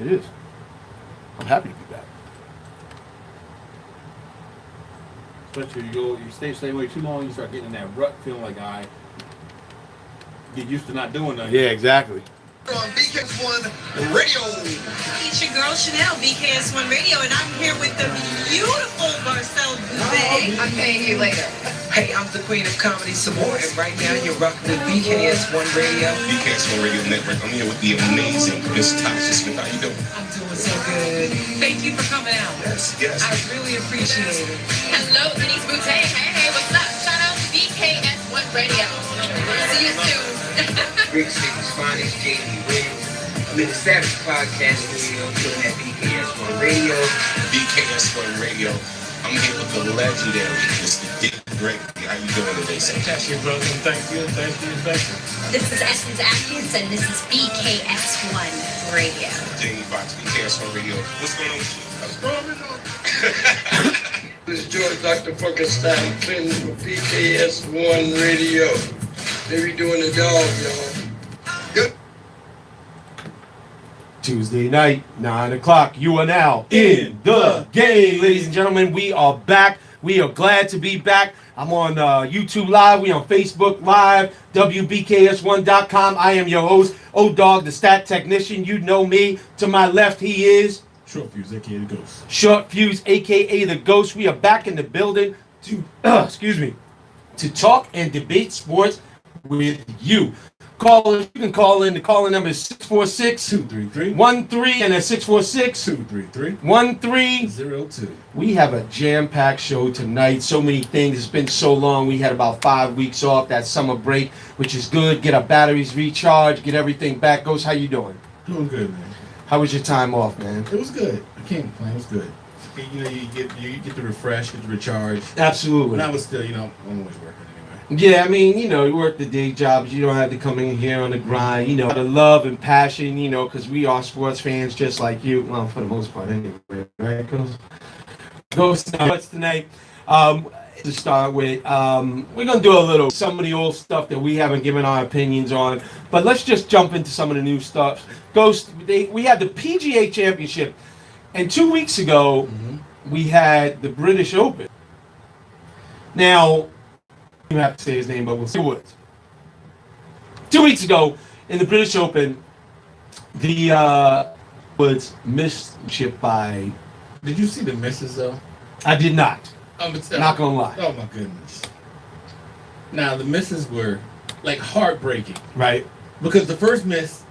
It is. I'm happy to be back. Especially you stay the same way too long, you start getting in that rut, feeling like I get used to not doing nothing. Yeah, exactly. On BKS1 Radio. It's your girl Chanel, BKS1 Radio, and I'm here with the beautiful Marcel Gouvet. I'm paying you later. Hey, I'm the queen of comedy some more, and right now you're rocking the BKS1 Radio. BKS1 Radio Network. I'm here with the amazing Miss Tasha Smith. How you doing? I'm doing so good. Thank you for coming out. Yes. I really appreciate it. Hello, Denise Boutte. Hey, what's up? Shout out to BKS1 Radio. See you soon. Rick City's finest, JD Williams. I'm in the Savage Podcast Studio doing that BKS1 Radio. BKS1 Radio. I'm here with the legendary Mr. Dick Gregory. How you doing today, sir? That's your brother. Thank you. This is Essence Atkins, and this is BKS1 Radio. Jamie Foxx, BKS1 Radio. What's going on with you? This is George Dr. Funkenstein Finn for PKS1 Radio. They be doing the dog, y'all. Good. Tuesday night, 9 o'clock. You are now in the game, ladies and gentlemen. We are back. We are glad to be back. I'm on YouTube Live. We on Facebook Live, WBKS1.com. I am your host, O-Dog, the stat technician. You know me. To my left, he is Short Fuse, aka the Ghost. Short Fuse, a.k.a. the Ghost. We are back in the building to, to talk and debate sports with you. You can call in. The calling number is 646-233-13 and that's 646-233-1302. We have a jam-packed show tonight. So many things. It's been so long. We had about 5 weeks off that summer break, which is good. Get our batteries recharged, get everything back. Ghost, how you doing? Doing good, man. How was your time off, man? It was good. I can't complain. It was good. You know, you get to refresh, get to recharge. Absolutely. But I was still, I'm always working anyway. Yeah, I mean, you work the day jobs. You don't have to come in here on the grind. The love and passion, because we are sports fans just like you. Well, for the most part, anyway. Right, Ghost nuts tonight. To start with, we're going to do some of the old stuff that we haven't given our opinions on. But let's just jump into some of the new stuff. Ghost, we had the PGA Championship. And 2 weeks ago, we had the British Open. Now, you have to say his name, but we'll see what. 2 weeks ago, in the British Open, the Woods missed ship by... Did you see the misses, though? I did not. Not gonna lie. Oh, my goodness. Now, the misses were, heartbreaking. Right. Because the first miss,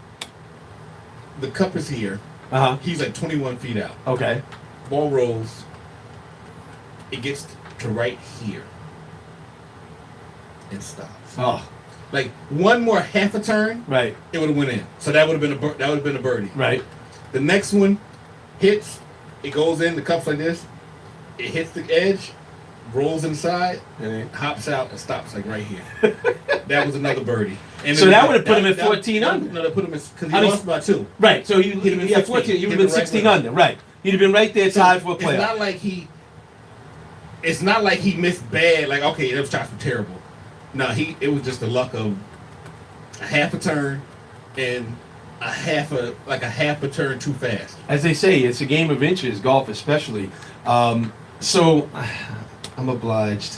the cup is here. Uh-huh. He's 21 feet out. Okay. Ball rolls. It gets to right here. And stops. Oh. One more half a turn. Right. It would have went in. So that would have been a birdie. Right. The next one hits. It goes in. The cup's like this. It hits the edge, rolls inside, and hops out and stops right here. That was another birdie. And so that would have put him at 14 under. No, that put him because he lost by 2. Right. So he had 14. You would have been 16 under. Right. He'd have been right there tied for a playoff. It's not like he missed bad. Okay, those shots were terrible. No, it was just the luck of a half a turn and a half a turn too fast. As they say, it's a game of inches, golf especially. So I'm obliged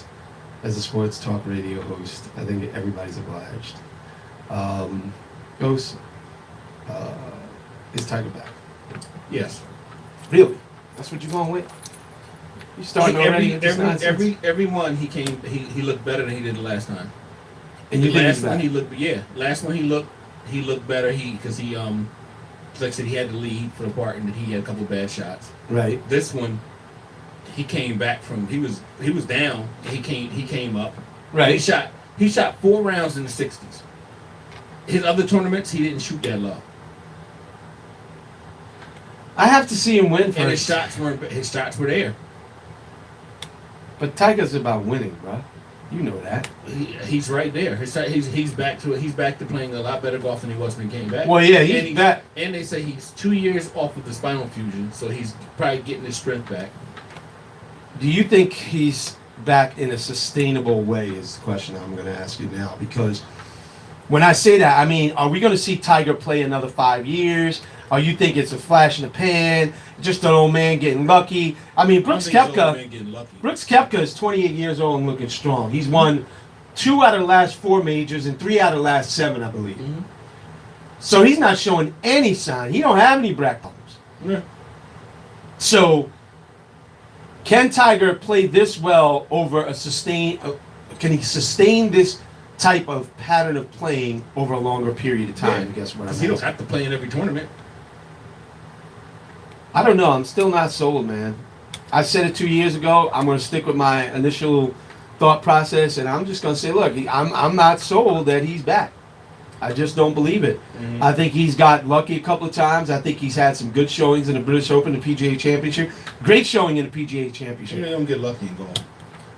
as a sports talk radio host. I think everybody's obliged. Ghost, is Tiger back? Yes. Really? That's what you're going with? You starting already? Every one he looked better than he did the last time. And you think he's back? Last one he looked better. Because he like I said, he had the lead for the part and he had a couple bad shots. Right. This one, he came back from he was down and he came up. Right. He shot 4 rounds in the 60s. His other tournaments he didn't shoot that low. I have to see him win first. And his shots were there. But Tiger's about winning, bro. You know that. He's right there. He's back to playing a lot better golf than he was when he came back. Well, yeah, he's back. And they say he's 2 years off of the spinal fusion, so he's probably getting his strength back. Do you think he's back in a sustainable way is the question I'm going to ask you now. Because when I say that, I mean, are we going to see Tiger play another 5 years? or you think it's a flash in the pan, just an old man getting lucky. I mean, Brooks Koepka. Getting lucky. Brooks Koepka is 28 years old and looking strong. He's won 2 out of the last 4 majors and 3 out of the last 7, I believe. Mhm. So he's not showing any sign. He don't have any back problems. Yeah. So can Tiger play this well over a sustain? Can he sustain this type of pattern of playing over a longer period of time? I guess what I'm Because he don't asking. have to play in every tournament. I don't know. I'm still not sold, man. I said it 2 years ago. I'm going to stick with my initial thought process, and I'm just going to say, look, I'm not sold that he's back. I just don't believe it. Mhm. I think he's got lucky a couple of times. I think he's had some good showings in the British Open, the PGA Championship. Great showing in the PGA Championship. You don't get lucky and go.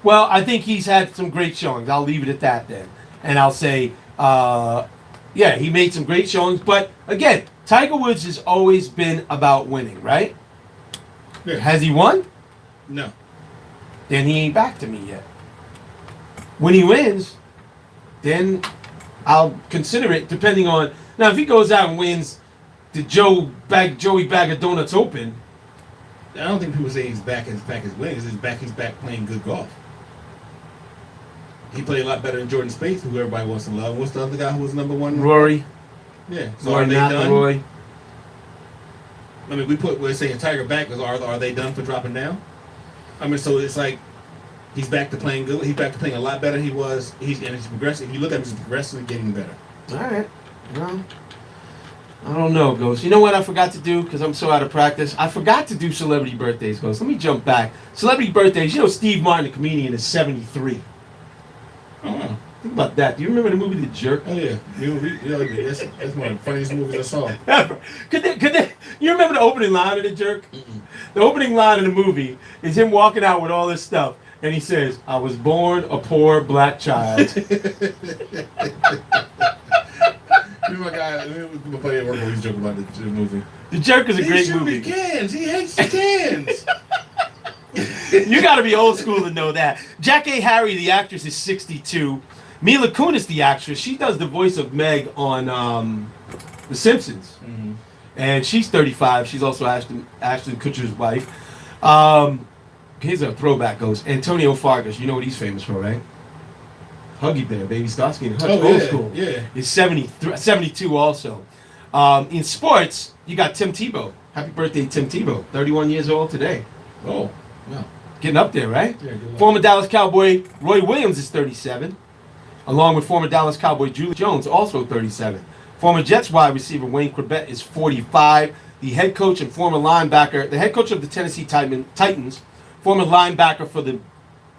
Well, I think he's had some great showings. I'll leave it at that then. And I'll say, yeah, he made some great showings. But again, Tiger Woods has always been about winning, right? Yeah. Has he won? No. Then he ain't back to me yet. When he wins, then I'll consider it depending on. Now, if he goes out and wins the Joey Bag of Donuts Open, I don't think people say he's back as winning. He's back playing good golf. He played a lot better than Jordan Spieth, who everybody wants to love. What's the other guy who was number one? Rory, Yeah. So Rory are they done? McIlroy. I mean, we're saying Tiger back. Are they done for dropping down? I mean, so it's like he's back to playing good. He's back to playing a lot better than he was. He's progressing. If you look at him, he's progressively getting better. All right. Well, I don't know, Ghost. You know what I forgot to do because I'm so out of practice? I forgot to do celebrity birthdays, Ghost. Let me jump back. Celebrity birthdays. You know, Steve Martin, the comedian, is 73. Oh, wow. Think about that. Do you remember the movie The Jerk? Oh yeah. That's one of the funniest movies I saw. Ever. You remember the opening line of The Jerk? The opening line of the movie is him walking out with all this stuff, and he says, "I was born a poor black child." Remember my guy? My buddy at work always joking about the movie. The Jerk is a great He movie. cans. He hates the cans. You got to be old school to know that. Jackie Harry, the actress, is 62. Mila Kunis, the actress, she does the voice of Meg on The Simpsons. Mm-hmm. And she's 35. She's also Ashton Kutcher's wife. Here's a throwback goes. Antonio Fargas, you know what he's famous for, right? Huggy Bear, Baby Starsky and Hutch, old school. Yeah. He's 72 also. In sports, you got Tim Tebow. Happy birthday, Tim Tebow. 31 years old today. Oh, wow. Getting up there, right? Yeah, good luck. Former Dallas Cowboy Roy Williams is 37, along with former Dallas Cowboy Julie Jones, also 37. Former Jets wide receiver Wayne Corbett is 45. The head coach and former linebacker, the head coach of the Tennessee Titans, former linebacker for the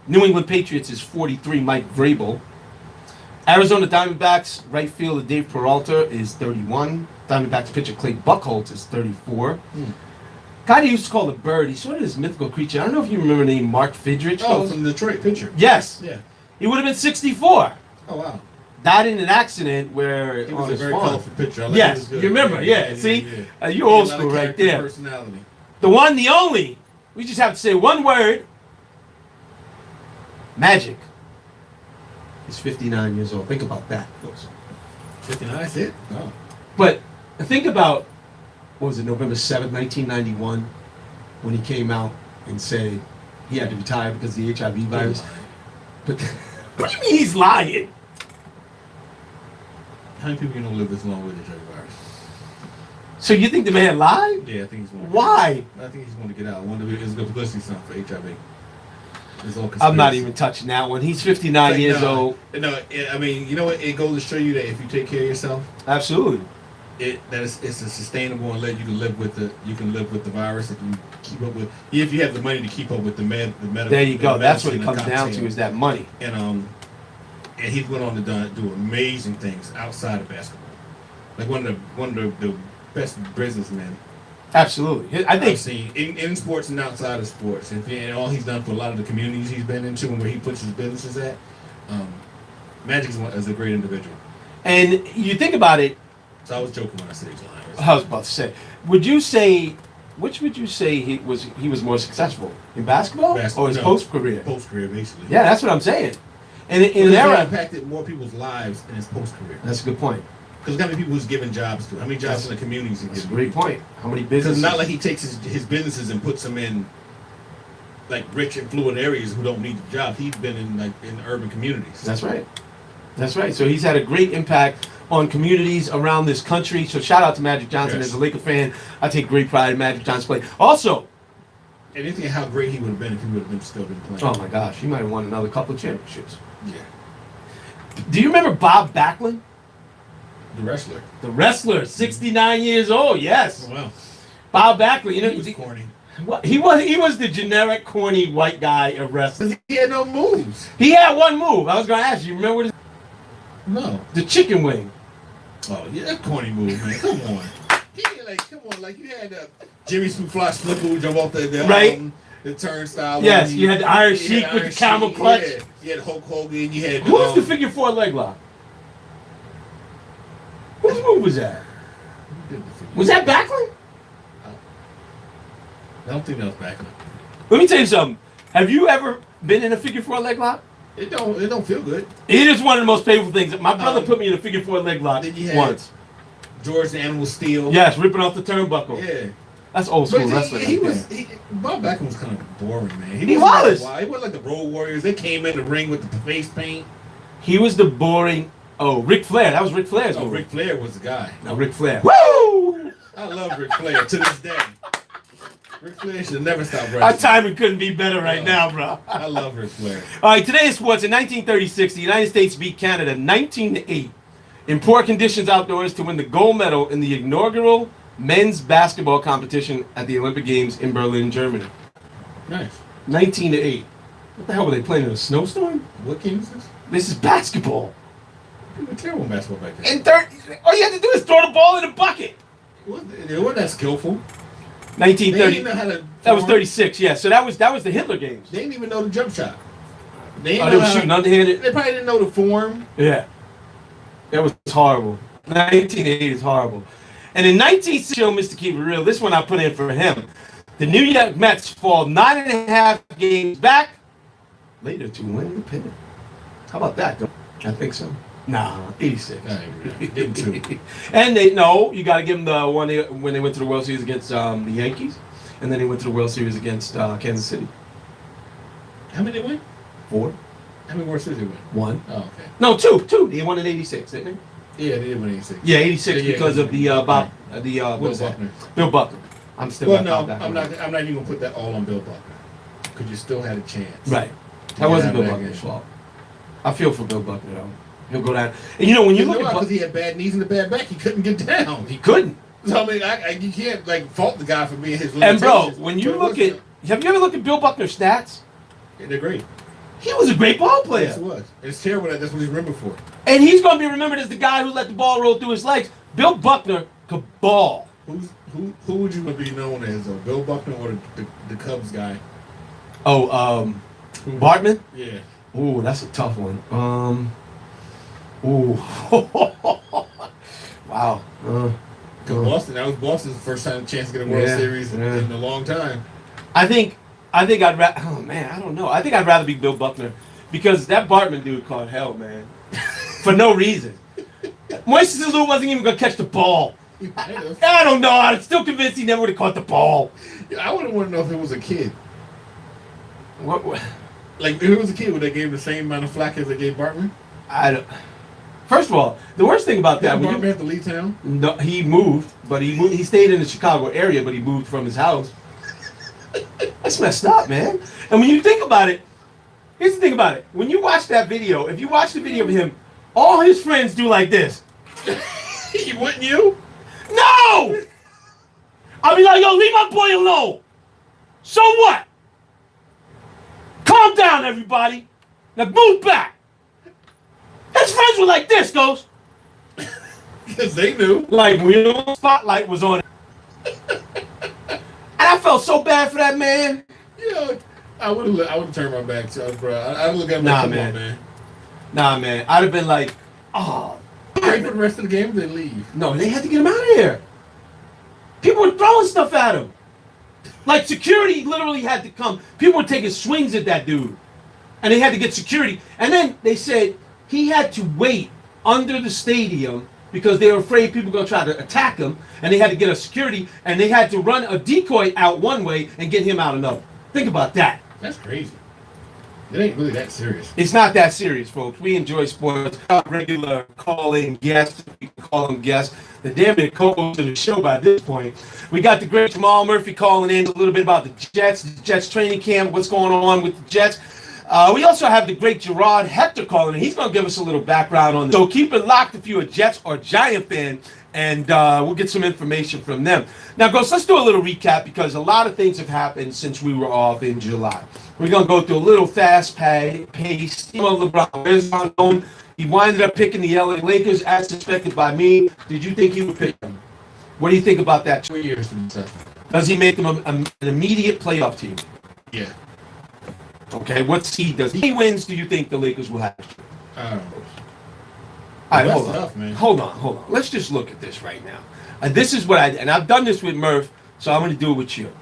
New England Patriots is 43, Mike Vrabel. Arizona Diamondbacks right fielder Dave Peralta is 31. Diamondbacks pitcher Clay Buchholz is 34. Guy they used to call the Bird. He's sort of this mythical creature. I don't know if you remember the name Mark Fidrich. Oh, from the Detroit pitcher. Yes. Yeah. He would have been 64. Oh, wow. Died in an accident where He on was a his very farm. colorful pitcher. I like Yes, he was good. you remember, yeah, see? You old He had a lot of school right character, there. Personality. The one, the only. We just have to say one word. Magic. He's 59 years old. Think about that. 59, that's it? Oh. But think about, what was it, November 7th, 1991, when he came out and said he had to retire because of the HIV virus. But what do you mean he's lying? How many people are going to live this long with HIV virus? So you think the man lied? Yeah, I think he's going to Why? I think he's going to get out. I wonder if it's a good publicity stunt for HIV. It's all I'm not conspiracy. even touching that one. He's 59 Like, years no, old. No, I mean, you know what? It goes to show you that if you take care of yourself, Absolutely. it's a sustainable and let you to live with the. You can live with the virus if you keep up with. If you have the money to keep up with the medical. There you go. That's what it medicine comes and down to cocktail. is that money. And he went on to do amazing things outside of basketball. Like one of the best businessmen Absolutely. I I've think seen in sports and outside of sports, and all he's done for a lot of the communities he's been into and where he puts his businesses at. Magic is a great individual. and you think about it, So I was joking when I said he's lying. I was about to say, which would you say he was more successful in basketball or his No, post career? Post career, basically. Yeah, that's what I'm saying. And in Because an he era, impacted more people's lives in his post career. that's a good point. Because how many people was giving jobs to? How many jobs in the communities he That's a giving? great point. How many Because businesses? it's not like he takes his businesses and puts them in like rich, affluent areas who don't need the job. He's been in urban communities. That's right. That's right. So he's had a great impact on communities around this country. So shout out to Magic Johnson. Yes. As a Laker fan, I take great pride in Magic Johnson's play. Also, And you think how great he would have been if he would have been still been playing. oh my gosh, he might have won another couple of championships. Yeah. Do you remember Bob Backlund? The wrestler. The wrestler, 69 years old, yes. Oh, wow. Bob Backlund, you know, He was corny. he was the generic corny white guy of wrestling. He had no moves. He had one move. I was going to ask you, remember what No. the chicken wing? Oh, yeah, that corny move, man. Come on. Come on, like you had Jimmy Fly Slipper who jump off the Right. The turnstile. Yes, and you had the Iron you Sheik had with Iron the camel Sheik, clutch. Yeah. You had Hulk Hogan. You had Who was the figure 4 leg lock? Whose move was that? Was that Backlund? I don't think that was Backlund. Let me tell you something. Have you ever been in a figure 4 leg lock? It don't feel good. It is one of the most painful things. My brother Um, put me in a figure 4 leg lock then you had- once. George the Animal Steel. Yes, ripping off the turnbuckle. Yeah. That's old school But wrestling. Bob Backlund was kind of boring, man. He was. He wasn't like the Road Warriors. They came in the ring with the face paint. He was the boring. Oh, Ric Flair. That was Ric Flair's Oh, move. Ric Flair was the guy. No, Ric Flair. Woo! I love Ric Flair to this day. Ric Flair should never stop wrestling. Our timing couldn't be better right Oh. now, bro. I love Ric Flair. All right, today in sports. In 1936, the United States beat Canada 19-8 in poor conditions outdoors to win the gold medal in the inaugural men's basketball competition at the Olympic Games in Berlin, Germany. Nice. 19-8. What the hell were they playing in a snowstorm? What game is this? This is basketball. They were terrible in basketball back then. And all you had to do is throw the ball in a bucket. They weren't that skillful. They 1930. didn't know how to. That was form. 36. Yeah. So that was the Hitler games. They didn't even know the jump shot. They, Oh, didn't they know were how- shooting underhanded. They probably didn't know the form. Yeah. That was horrible. 1980 is horrible. And in 1960, Mr. Keep It Real, this one I put in for him. The New York Mets fall 9.5 games back later to win the pennant. How about that? I think so. Nah, 86. Didn't too. And you got to give them the one when they went to the World Series against the Yankees, and then they went to the World Series against Kansas City. How many did they win? 4, How many World Series did they win? 1. Oh, okay. No, 2. They won in 86, didn't they? Yeah, they did win 86. Yeah, 86 Yeah, because of the Will what's that? Buckner. Not Buckner. I'm still Well, got no, Bob Backlund. I'm not even gonna put that all on Bill Buckner because you still had a chance. Right. That Yeah, wasn't Bill back Buckner's in. fault. I feel for Bill Buckner though. He'll go down. And you know when you look at because he had bad knees and a bad back, he couldn't get down. he couldn't. So I mean, you can't like fault the guy for being his And limitations. bro, when you But it look at, wasn't- have you ever looked at Bill Buckner's stats? Yeah, they're great. He was a great ball player. Yes, it was. It's terrible that that's what he's remembered for. And he's going to be remembered as the guy who let the ball roll through his legs. Bill Buckner could ball. Who would you be known as, Bill Buckner or the Cubs guy? Oh, Bartman? Yeah. Ooh, that's a tough one. Ooh. Wow. Boston. That was Boston's first time chance to get a World Yeah, Series yeah. in a long time. I think I'd rather. Oh man, I don't know. I think I'd rather be Bill Buckner because that Bartman dude caught hell, man, for no reason. Moises Alou wasn't even gonna catch the ball. I don't know. I'm still convinced he never would have caught the ball. I wouldn't want to know if it was a kid. What? Like if it was a kid, would they give the same amount of flack as they gave Bartman? I don't. First of all, the worst thing about that, Did when Bartman you, have to leave town? no, he moved, but he stayed in the Chicago area, but he moved from his house. That's messed up, man. And when you think about it, here's the thing about it. When you watch that video, if you watch the video of him, all his friends do like this. Wouldn't you? No! I'll be like, yo, leave my boy alone. So what? Calm down, everybody. Now move back. His friends were like this, goes. Because they knew. Like real spotlight was on it. And I felt so bad for that man. You know, I would turn my back to bro. I would look at him Nah, like, come man. on, man. Nah, man. I'd have been like, oh. Wait for the rest of the game, they leave. No, they had to get him out of here. People were throwing stuff at him. Like security literally had to come. People were taking swings at that dude. And they had to get security. And then they said he had to wait under the stadium because they were afraid people were going to try to attack him, and they had to get a security, and they had to run a decoy out one way and get him out another. Think about that. That's crazy. It ain't really that serious. It's not that serious, folks. We enjoy sports. Our regular call-in guests, we can call them guests, the damn near co-host of the show by this point. We got the great Jamal Murphy calling in a little bit about the Jets training camp, what's going on with the Jets. We also have the great Gerard Hector calling in. He's going to give us a little background on this. So keep it locked if you're a Jets or Giant fan, and we'll get some information from them. Now, Ghost, let's do a little recap because a lot of things have happened since we were off in July. We're going to go through a little fast pace. LeBron, where's on going? He winded up picking the LA Lakers as suspected by me. Did you think he would pick them? What do you think about that? 2 years from now. Does he make them an immediate playoff team? Yeah. Okay, what seed does he? How many wins do you think the Lakers will have? I don't know. All right, That's hold on. tough, man. Hold on. Let's just look at this right now. And this is what and I've done this with Murph, so I'm going to do it with you.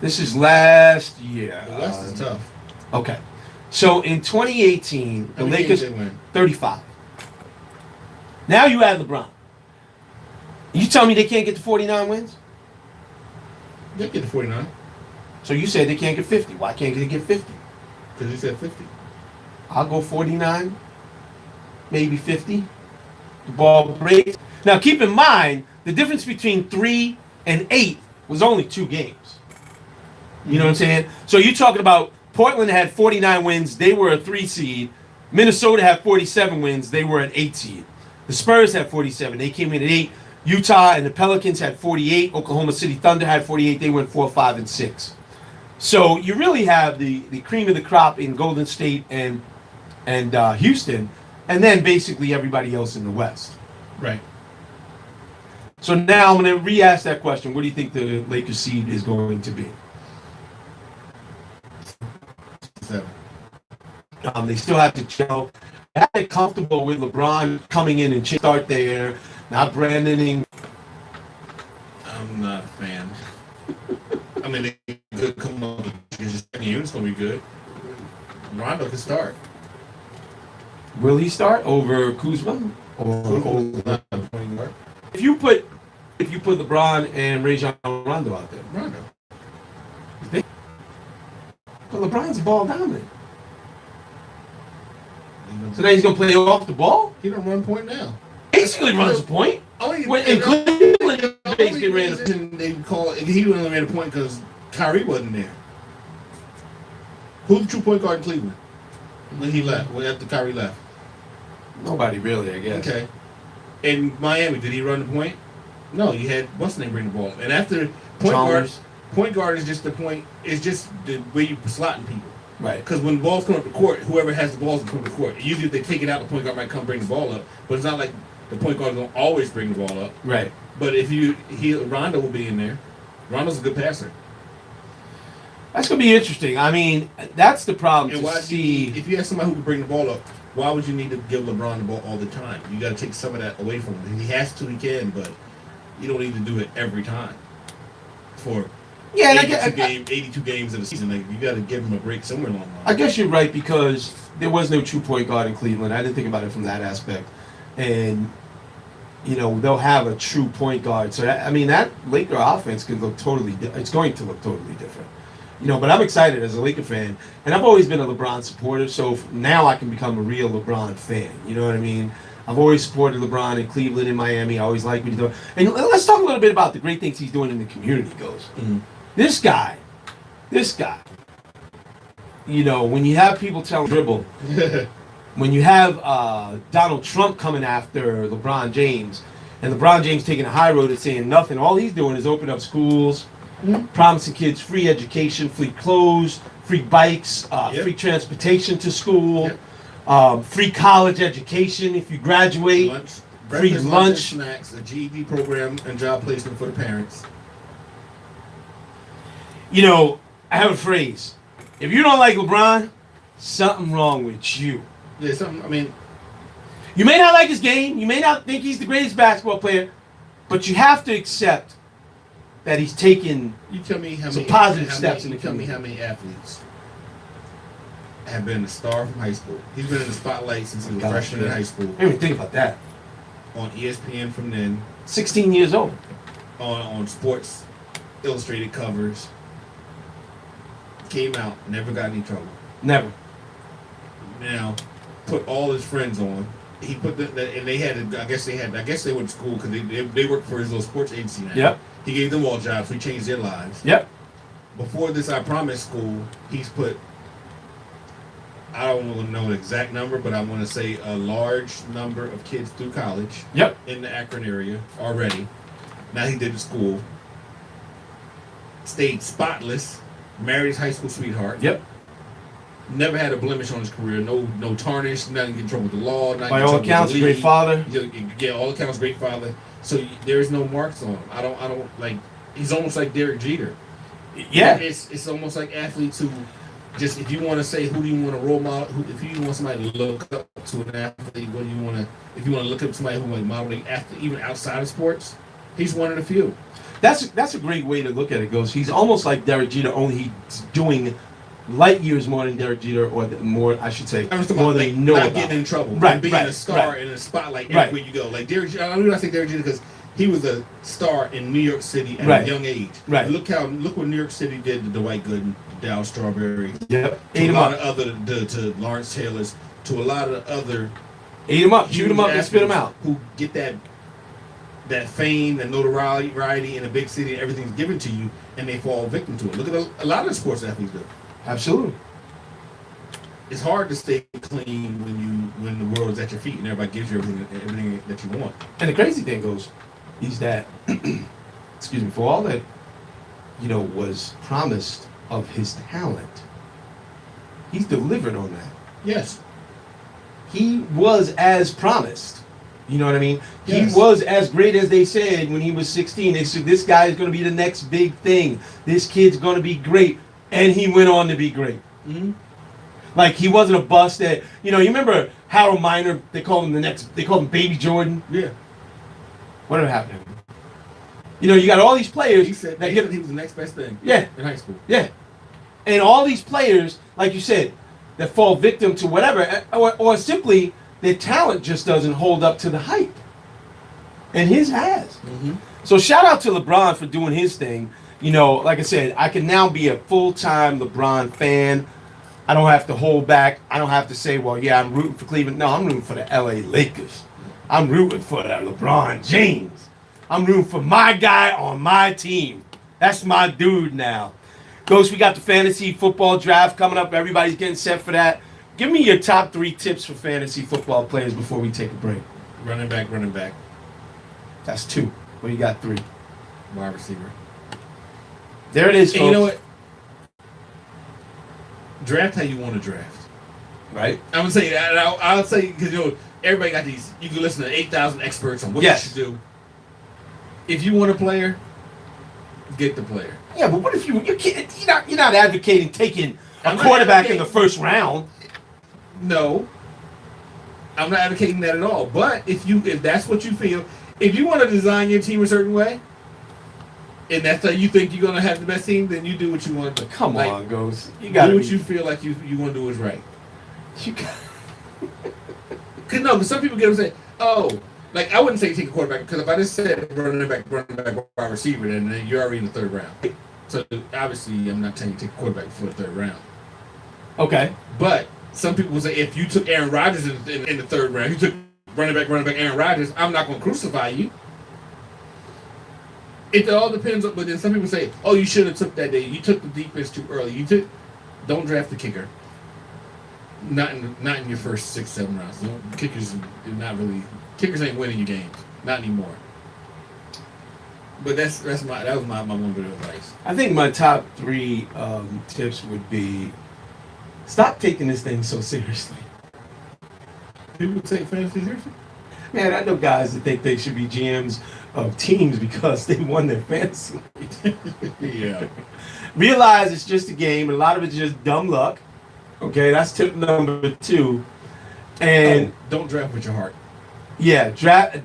This is last year. The West is tough. Okay. So in 2018, the How many Lakers, games they win? 35. Now you add LeBron. You tell me they can't get to 49 wins? They get to 49 So you said they can't get 50. Why can't they get 50? because you said 50. I'll go 49, maybe 50. The ball breaks. Now keep in mind, the difference between 3 and 8 was only 2 games. You know what I'm saying? So you're talking about Portland had 49 wins. They were a 3 seed. Minnesota had 47 wins. They were an 8 seed. The Spurs had 47. They came in at 8. Utah and the Pelicans had 48. Oklahoma City Thunder had 48. They went 4, 5, and 6. So you really have the cream of the crop in Golden State and Houston, and then basically everybody else in the West. Right. So now I'm going to re-ask that question. What do you think the Lakers seed is going to be? 7. They still have to chill. They had it comfortable with LeBron coming in and start there, not Brandoning. I'm not a fan. I mean, they could come up with his second unit's going to be good. Rondo can start. Will he start over Kuzma? Or if you put LeBron and Rajon Rondo out there, Rondo. but LeBron's ball dominant. So now he's gonna play off the ball. He don't run point now. Basically runs the point. When in Cleveland, basically ran the point. They call it, he only ran a point because Kyrie wasn't there. Who's the true point guard in Cleveland when he left? When after Kyrie left? Nobody really, I guess. Okay. In Miami, did he run the point? No, you had what's the name bring the ball. And after point guard is just the point. It's just the way you slotting people. Right. Because when the balls come up the court, whoever has the balls come up the court. Usually, if they take it out, the point guard might come bring the ball up. But it's not like the point guard is going to always bring the ball up. Right. But if Rondo will be in there. Rondo's a good passer. That's gonna be interesting. I mean, that's the problem. And To why see, if you have somebody who can bring the ball up, why would you need to give LeBron the ball all the time? You got to take some of that away from him. If he has to, he can, but you don't need to do it every time. For yeah, and 82 games in a season, like, you got to give him a break somewhere along the line. I guess you're right because there was no true point guard in Cleveland. I didn't think about it from that aspect, and they'll have a true point guard. So that Laker offense could look totally. It's going to look totally different. But I'm excited as a Laker fan, and I've always been a LeBron supporter, so now I can become a real LeBron fan. You know what I mean? I've always supported LeBron in Cleveland and Miami. I always like what he's doing. And let's talk a little bit about the great things he's doing in the community, This guy, when you have people telling dribble, when you have Donald Trump coming after LeBron James, and LeBron James taking a high road and saying nothing, all he's doing is open up schools, promising kids free education, free clothes, free bikes, free transportation to school, free college education if you graduate, free lunch, snacks, a GED program, and job placement for the parents. I have a phrase. If you don't like LeBron, something wrong with you. Yeah, something. I mean, you may not like his game. You may not think he's the greatest basketball player, but you have to accept that he's taken you tell me how some many positive steps in the Tell me community. how many athletes have been a star from high school. He's been in the spotlight since he was a freshman in high school. I didn't even think about that. On ESPN from then, 16 years old. on Sports Illustrated covers. Came out, never got any trouble. Never. Now, put all his friends on. He put and they had. I guess they went to school because they worked for his little sports agency now. Yep. He gave them all jobs. So he changed their lives. Yep. Before this, I Promise school, he's put. I don't want to know the exact number, but I want to say a large number of kids through college. Yep. In the Akron area already. Now he did the school. Stayed spotless. Married his high school sweetheart. Yep. Never had a blemish on his career. No tarnish. Nothing get in trouble with the law. By all accounts, great father. Yeah, all accounts, great father. So there's no marks on him. I don't like. He's almost like Derek Jeter. Yeah. It's almost like athletes who just, if you want to say who do you want to role model, if you want somebody to look up to an athlete, what do you want to? If you want to look up somebody who like modeling athlete, even outside of sports, he's one of the few. That's a great way to look at it. Goes, he's almost like Derek Jeter, only he's doing light years more than Derek Jeter, or more, I should say, more than like, you know not about. getting in trouble, Right, and being right, a star right. in the spotlight Right. everywhere you go. Like Derek Jeter, I don't say Derek Jeter because he was a star in New York City at Right. a young age. Right. Look what New York City did to Dwight Gooden, Dow Strawberry, Yep. to Ate a him lot up. of other to Lawrence Taylor's, to a lot of other Ate him up. Shoot him up and spit him athletes out. who get that fame, that notoriety in a big city, and everything's given to you, and they fall victim to it. Look at a lot of the sports athletes do. Absolutely. It's hard to stay clean when the world is at your feet and everybody gives you everything that you want. And the crazy thing goes, is that, excuse me, for all that, was promised of his talent, he's delivered on that. Yes. He was as promised. You know what I mean? Yes. He was as great as they said when he was 16. They said, this guy is going to be the next big thing. This kid's going to be great. And he went on to be great. Mm-hmm. Like, he wasn't a bust that, you remember Harold Miner, they called him Baby Jordan? Yeah. Whatever happened to him? You got all these players He said that he was the next best thing. Yeah. In high school. Yeah. And all these players, like you said, that fall victim to whatever, or simply their talent just doesn't hold up to the hype. And his has. Mm-hmm. So shout out to LeBron for doing his thing. Like I said, I can now be a full-time LeBron fan. I don't have to hold back. I don't have to say, well, yeah, I'm rooting for Cleveland. No, I'm rooting for the LA Lakers. I'm rooting for the LeBron James. I'm rooting for my guy on my team. That's my dude now. Ghost, we got the fantasy football draft coming up. Everybody's getting set for that. Give me your top 3 tips for fantasy football players before we take a break. Running back. That's 2. What do you got 3? Wide receiver. There it is, folks. And you know what? Draft how you want to draft. Right? I'm gonna say that. I'll say because everybody got these. You can listen to 8,000 experts on what Yes. you should do. If you want a player, get the player. Yeah, but what if you can't? You're not advocating taking a I'm not quarterback in the advocating- first round. No, I'm not advocating that at all. But if that's what you feel, if you want to design your team a certain way, and that's how you think you're gonna have the best team, then you do what you want to do. Come Like, on, Ghost. You got do to what you feel like you want to do is right. You got. Because some people get upset. Oh, like I wouldn't say take a quarterback because if I just said running back, wide receiver, then you're already in the 3rd round. So obviously, I'm not telling you to take a quarterback before the 3rd round. Okay. But some people will say if you took Aaron Rodgers in the 3rd round, you took running back Aaron Rodgers, I'm not going to crucify you. It all depends. But then some people say, oh, you should have took that day. You took the defense too early. Don't draft the kicker. Not in your first 6-7 rounds. Kickers ain't winning your games. Not anymore. But that was my one bit of advice. I think my top 3 tips would be stop taking this thing so seriously. People take fantasy seriously? Man, I know guys that think they should be GMs of teams because they won their fantasy league. Yeah. Realize it's just a game, and a lot of it's just dumb luck. Okay, that's tip number 2. And Don't draft with your heart. yeah,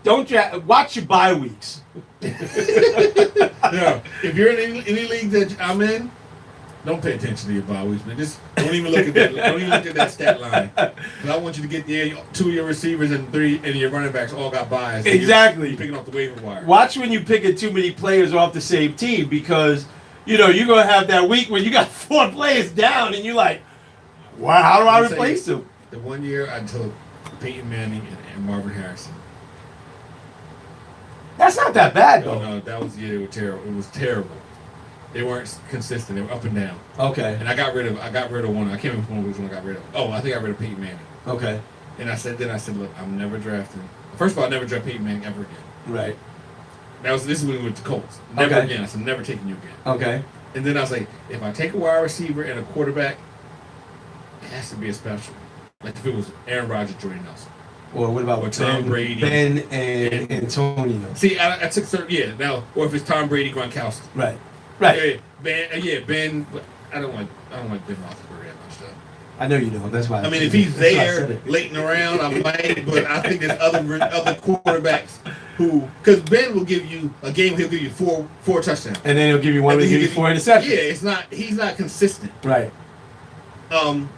don't draft. Watch your bye weeks. Yeah. If you're in any league that I'm in, Don't pay attention to your bye weeks, man. Just don't even look at that. Don't even look at that stat line. 'Cause I want you to get there. 2 of your receivers and 3 and your running backs all got buys. Exactly. You're picking off the waiver wire. Watch when you picking too many players off the same team because, you know, you're going to have that week where you got 4 players down and you're like, wow, how do I I'll tell replace you, them? The 1 year I took Peyton Manning and Marvin Harrison. That's not that bad, though. No, that was the year. It was terrible. It was terrible. They weren't consistent. They were up and down. Okay. And I got rid of one. I can't remember which one I got rid of. Oh, I think I got rid of Peyton Manning. Okay. And I said, look, I'm never drafting. First of all, I never draft Peyton Manning ever again. Right. This is when we went to Colts. Never Okay. again. I said, never taking you again. Okay. And then I was like, if I take a wide receiver and a quarterback, it has to be a special. Like if it was Aaron Rodgers, Jordy Nelson. Or what about Or Tom Brady. Ben and Antonio? See, I took certain, now, or if it's Tom Brady, Gronkowski. Right. Right. Ben. I don't like Ben Roethlisberger that much though. I know you don't. That's why. I mean, if he's there late around, I might. But I think there's other quarterbacks who, because Ben will give you a game, he'll give you four touchdowns, and then he'll give you one, and and then give you 4 interceptions. Yeah, he's not consistent. Right. Or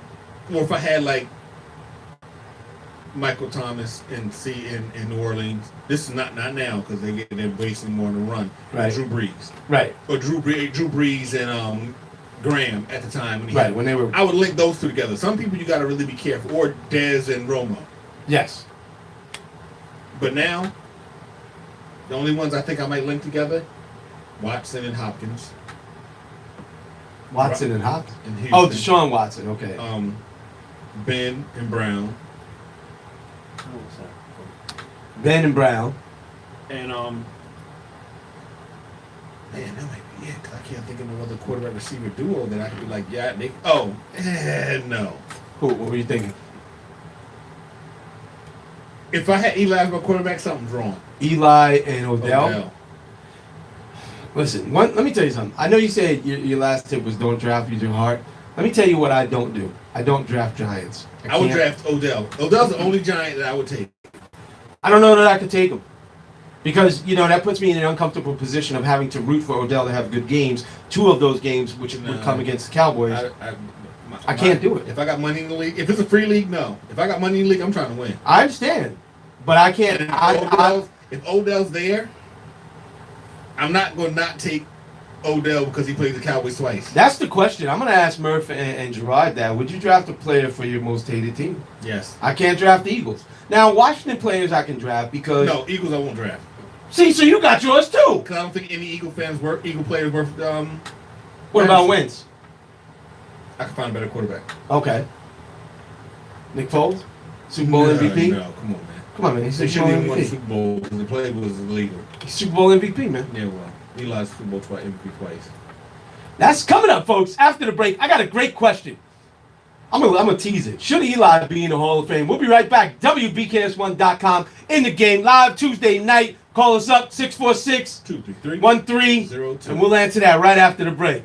if I had like Michael Thomas in New Orleans, this is not now because they're wasting more on the run. Right. Drew Brees. Right. Or Drew Brees and Graham at the time when they were. I would link those two together. Some people you got to really be careful. Or Dez and Romo. Yes. But now, the only ones I think I might link together, Watson and Hopkins. Watson and Hopkins. And Houston. Oh, Deshaun Watson. Okay. Ben and Brown. Ben and Brown. And man, that might be it. 'Cause I can't think of no other quarterback receiver duo that I could be like, no. Who? What were you thinking? If I had Eli as my quarterback, something's wrong. Eli and Odell. Listen, let me tell you something. I know you said your last tip was don't draft using heart. Let me tell you what I don't do. I don't draft Giants. I would draft Odell. Odell's the only Giant that I would take. I don't know that I could take him. Because, that puts me in an uncomfortable position of having to root for Odell to have good games. 2 of those games, which would come against the Cowboys. I can't do it. If I got money in the league, if it's a free league, no. If I got money in the league, I'm trying to win. I understand. But I can't. If Odell's there, I'm not going to not take Odell because he played the Cowboys twice. That's the question. I'm going to ask Murph and Gerard that. Would you draft a player for your most hated team? Yes. I can't draft the Eagles. Now, Washington players I can draft because... No, Eagles I won't draft. See, so you got yours too. Because I don't think any Eagle players worth... What about Wentz? I can find a better quarterback. Okay. Nick Foles? Super Bowl MVP? No, come on, man. Come on, man. He's They Super shouldn't Bowl even won the MVP. Super Bowl because the play was illegal. He's Super Bowl MVP, man. Yeah, well, Eli's Super Bowl MVP twice. That's coming up, folks. After the break, I got a great question. I'm gonna tease it. Should Eli be in the Hall of Fame? We'll be right back. WBKS1.com in the game live Tuesday night. Call us up 646-233-1302, and we'll answer that right after the break.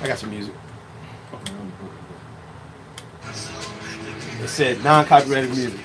I got some music. It said non-copyrighted music.